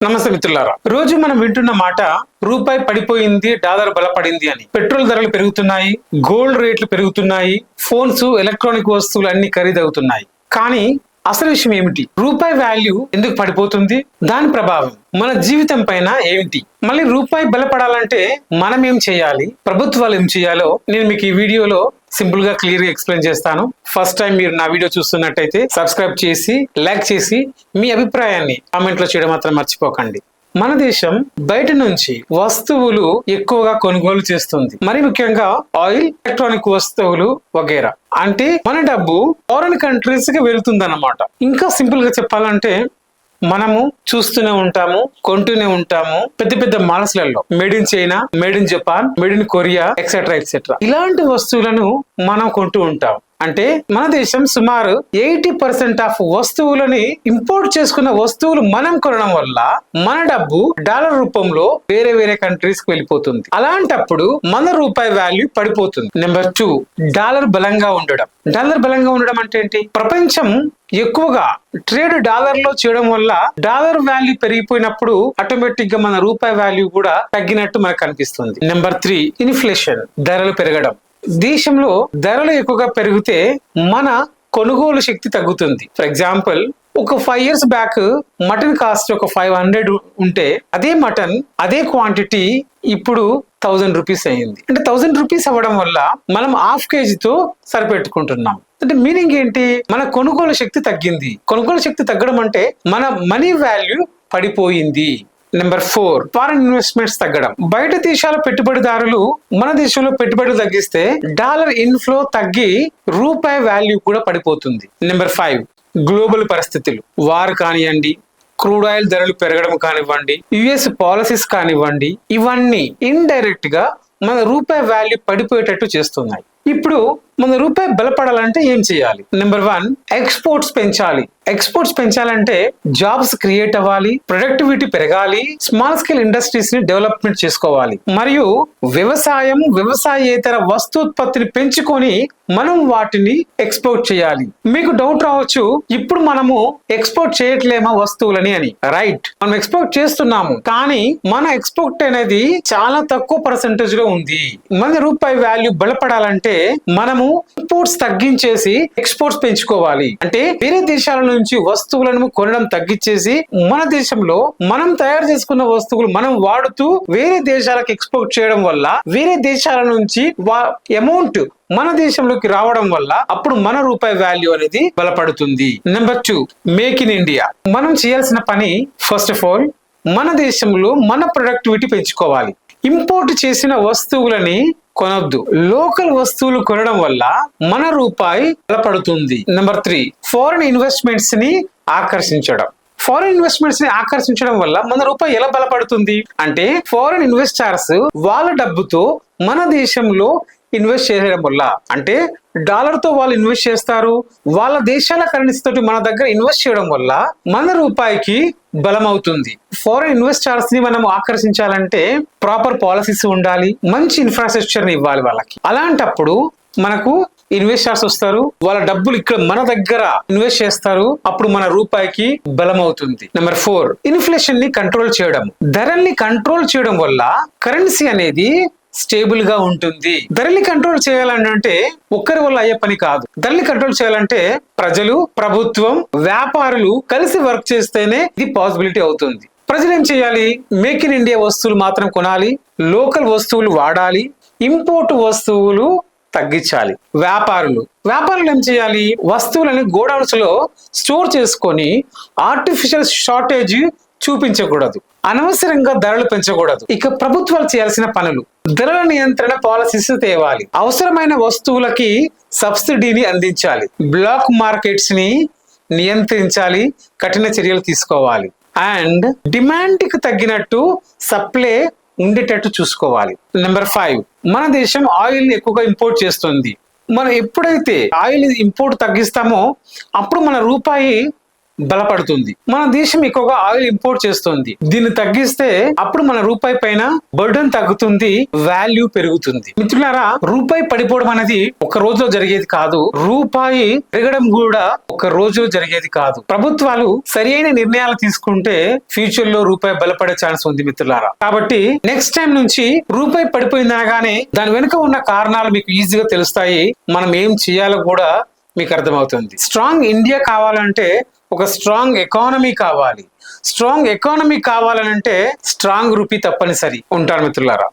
నమస్తే మిత్రులారా, రోజు మనం వింటున్న మాట రూపాయి పడిపోయింది, డాలర్ బలపడింది అని. పెట్రోల్ ధరలు పెరుగుతున్నాయి, గోల్డ్ రేట్లు పెరుగుతున్నాయి, ఫోన్స్, ఎలక్ట్రానిక్ వస్తువులు అన్ని ఖరీదవుతున్నాయి. కానీ అసలు విషయం ఏమిటి? రూపాయి వాల్యూ ఎందుకు పడిపోతుంది? దాని ప్రభావం మన జీవితం పైన ఏమిటి? మళ్ళీ రూపాయి బలపడాలంటే మనం ఏం చేయాలి, ప్రభుత్వాలు ఏం చేయాలో నేను మీకు ఈ వీడియోలో సింపుల్ గా క్లియర్ గా ఎక్స్ప్లెయిన్ చేస్తాను. ఫస్ట్ టైం మీరు నా వీడియో చూస్తున్నట్టయితే సబ్స్క్రైబ్ చేసి లైక్ చేసి మీ అభిప్రాయాన్ని కామెంట్ లో చేయడం మాత్రం మర్చిపోకండి. మన దేశం బయట నుంచి వస్తువులు ఎక్కువగా కొనుగోలు చేస్తుంది, మరి ముఖ్యంగా ఆయిల్, ఎలక్ట్రానిక్ వస్తువులు వగేరా. అంటే మన డబ్బు ఫారెన్ కంట్రీస్ కి వెళ్తుంది అన్నమాట. ఇంకా సింపుల్ గా చెప్పాలంటే మనము చూస్తూనే ఉంటాము, కొంటూనే ఉంటాము. పెద్ద పెద్ద మాల్స్లలో made in China, made in Japan, made in Korea etcetera etcetera ఇలాంటి వస్తువులను మనం కొంటూ ఉంటాం. అంటే మన దేశం సుమారు 80% ఆఫ్ వస్తువులని ఇంపోర్ట్ చేసుకున్న వస్తువులు మనం కొనడం వల్ల మన డబ్బు డాలర్ రూపంలో వేరే వేరే కంట్రీస్ కి వెళ్ళిపోతుంది. అలాంటప్పుడు మన రూపాయి వాల్యూ పడిపోతుంది. నెంబర్ 2, డాలర్ బలంగా ఉండడం. డాలర్ బలంగా ఉండడం అంటే ఏంటి? ప్రపంచం ఎక్కువగా ట్రేడ్ డాలర్ లో చేయడం వల్ల డాలర్ వాల్యూ పెరిగిపోయినప్పుడు ఆటోమేటిక్ గా మన రూపాయి వాల్యూ కూడా తగ్గినట్టు మనకు కనిపిస్తుంది. నెంబర్ 3, ఇన్ఫ్లేషన్, ధరలు పెరగడం. దేశంలో ధరలు ఎక్కువగా పెరిగితే మన కొనుగోలు శక్తి తగ్గుతుంది. ఫర్ ఎగ్జాంపుల్, ఒక 5 years బ్యాక్ మటన్ కాస్ట్ ఒక 500 ఉంటే అదే మటన్ అదే క్వాంటిటీ ఇప్పుడు 1000 రూపీస్ అయ్యింది. అంటే 1000 రూపీస్ అవ్వడం వల్ల మనం హాఫ్ కేజీతో సరిపెట్టుకుంటున్నాం. అంటే మీనింగ్ ఏంటి? మన కొనుగోలు శక్తి తగ్గింది. కొనుగోలు శక్తి తగ్గడం అంటే మన మనీ వాల్యూ పడిపోయింది. నెంబర్ 4, ఫారెన్ ఇన్వెస్ట్మెంట్స్ తగ్గడం. బయట దేశాల పెట్టుబడిదారులు మన దేశంలో పెట్టుబడులు తగ్గిస్తే డాలర్ ఇన్ఫ్లో తగ్గి రూపాయి వాల్యూ కూడా పడిపోతుంది. నెంబర్ 5, గ్లోబల్ పరిస్థితులు. వార్ కానివ్వండి, క్రూడ్ ఆయిల్ ధరలు పెరగడం కానివ్వండి, యుఎస్ పాలసీస్ కానివ్వండి, ఇవన్నీ ఇండైరెక్ట్ గా మన రూపాయి వాల్యూ పడిపోయేటట్టు చేస్తున్నాయి. ఇప్పుడు మన రూపాయి బలపడాలంటే ఏం చేయాలి? నెంబర్ 1, ఎక్స్పోర్ట్స్ పెంచాలి. ఎక్స్పోర్ట్స్ పెంచాలంటే జాబ్స్ క్రియేట్ అవ్వాలి, ప్రొడక్టివిటీ పెరగాలి, స్మాల్ స్కేల్ ఇండస్ట్రీస్ ని డెవలప్మెంట్ చేసుకోవాలి, మరియు వ్యవసాయేతర వస్తూత్పత్తిని పెంచుకొని మనం వాటిని ఎక్స్పోర్ట్ చేయాలి. మీకు డౌట్ రావచ్చు, ఇప్పుడు మనము ఎక్స్పోర్ట్ చేయట్లేమా వస్తువులని అని. రైట్, మనం ఎక్స్పోర్ట్ చేస్తున్నాము, కానీ మన ఎక్స్పోర్ట్ అనేది చాలా తక్కువ పర్సెంటేజ్ లో ఉంది. మన రూపాయి వాల్యూ బలపడాలంటే మనము ఇంపోర్ట్స్ తగ్గించేసి ఎక్స్పోర్ట్స్ పెంచుకోవాలి. అంటే వేరే దేశాల నుంచి వస్తువులను కొనడం తగ్గించేసి మన దేశంలో మనం తయారు చేసుకున్న వస్తువులు మనం వాడుతూ వేరే దేశాలకు ఎక్స్పోర్ట్ చేయడం వల్ల వేరే దేశాల నుంచి అమౌంట్ మన దేశంలోకి రావడం వల్ల అప్పుడు మన రూపాయి వాల్యూ అనేది బలపడుతుంది. Number 2, make in India. మనం చేయాల్సిన పని ఫస్ట్ ఆఫ్ ఆల్ మన దేశంలో మన ప్రొడక్టివిటీ పెంచుకోవాలి. ఇంపోర్ట్ చేసిన వస్తువులని కొనొద్దు. లోకల్ వస్తువులు కొనడం వల్ల మన రూపాయి బలపడుతుంది. నెంబర్ 3, ఫారెన్ ఇన్వెస్ట్మెంట్స్ ని ఆకర్షించడం. ఫారెన్ ఇన్వెస్ట్మెంట్స్ ని ఆకర్షించడం వల్ల మన రూపాయి ఎలా బలపడుతుంది అంటే, ఫారెన్ ఇన్వెస్టర్స్ వాళ్ళ డబ్బుతో మన దేశంలో ఇన్వెస్ట్ చేయడం వల్ల, అంటే డాలర్ తో వాళ్ళు ఇన్వెస్ట్ చేస్తారు, వాళ్ళ దేశాల కరెన్సీ తోటి మన దగ్గర ఇన్వెస్ట్ చేయడం వల్ల మన రూపాయికి బలం అవుతుంది. ఫారెన్ ఇన్వెస్టర్స్ ని మనం ఆకర్షించాలంటే ప్రాపర్ పాలసీస్ ఉండాలి, మంచి ఇన్ఫ్రాస్ట్రక్చర్ ని ఇవ్వాలి వాళ్ళకి. అలాంటప్పుడు మనకు ఇన్వెస్టర్స్ వస్తారు, వాళ్ళ డబ్బులు ఇక్కడ మన దగ్గర ఇన్వెస్ట్ చేస్తారు, అప్పుడు మన రూపాయికి బలం అవుతుంది. నెంబర్ 4, ఇన్ఫ్లేషన్ ని కంట్రోల్ చేయడం. ధరల్ని కంట్రోల్ చేయడం వల్ల కరెన్సీ అనేది స్టేబుల్ గా ఉంటుంది. ధరల్ని కంట్రోల్ చేయాలంటే ఒక్కరి వల్ల అయ్యే పని కాదు. ధరల్ని కంట్రోల్ చేయాలంటే ప్రజలు, ప్రభుత్వం, వ్యాపారులు కలిసి వర్క్ చేస్తేనే ఇది పాసిబిలిటీ అవుతుంది. ప్రజలు ఏం చేయాలి? మేక్ ఇన్ ఇండియా వస్తువులు మాత్రం కొనాలి, లోకల్ వస్తువులు వాడాలి, ఇంపోర్ట్ వస్తువులు తగ్గించాలి. వ్యాపారులు ఏం చేయాలి? వస్తువులని గోడౌన్స్ లో స్టోర్ చేసుకొని ఆర్టిఫిషియల్ షార్టేజ్ చూపించకూడదు, అనవసరంగా ధరలు పెంచకూడదు. ఇక ప్రభుత్వాలు చేయాల్సిన పనులు: ధరల నియంత్రణ పాలసీస్ తేవాలి, అవసరమైన వస్తువులకి సబ్సిడీని అందించాలి, బ్లాక్ మార్కెట్స్ ని నియంత్రించాలి, కఠిన చర్యలు తీసుకోవాలి, అండ్ డిమాండ్ కి తగ్గినట్టు సప్లై ఉండేటట్టు చూసుకోవాలి. నెంబర్ 5, మన దేశం ఆయిల్ ని ఎక్కువగా ఇంపోర్ట్ చేస్తుంది. మనం ఎప్పుడైతే ఆయిల్ ఇంపోర్ట్ తగ్గిస్తామో అప్పుడు మన రూపాయి బలపడుతుంది. మన దేశం ఎక్కువగా ఆయిల్ ఇంపోర్ట్ చేస్తుంది. దీన్ని తగ్గిస్తే అప్పుడు మన రూపాయి పైన బర్డెన్ తగ్గుతుంది, వాల్యూ పెరుగుతుంది. మిత్రులారా, రూపాయి పడిపోవడం అనేది ఒక రోజులో జరిగేది కాదు. రూపాయి పెరగడం కూడా ఒక రోజులో జరిగేది కాదు. ప్రభుత్వాలు సరైన నిర్ణయాలు తీసుకుంటే ఫ్యూచర్ లో రూపాయి బలపడే ఛాన్స్ ఉంది మిత్రులారా. కాబట్టి నెక్స్ట్ టైం నుంచి రూపాయి పడిపోయింది అనగానే దాని వెనుక ఉన్న కారణాలు మీకు ఈజీగా తెలుస్తాయి. మనం ఏం చేయాలో కూడా మీకు అర్థమవుతుంది. స్ట్రాంగ్ ఇండియా కావాలంటే ఒక స్ట్రాంగ్ ఎకానమీ కావాలి. స్ట్రాంగ్ ఎకానమీ కావాలంటే స్ట్రాంగ్ రూపీ తప్పనిసరి. ఉంటాను మిత్రులారా.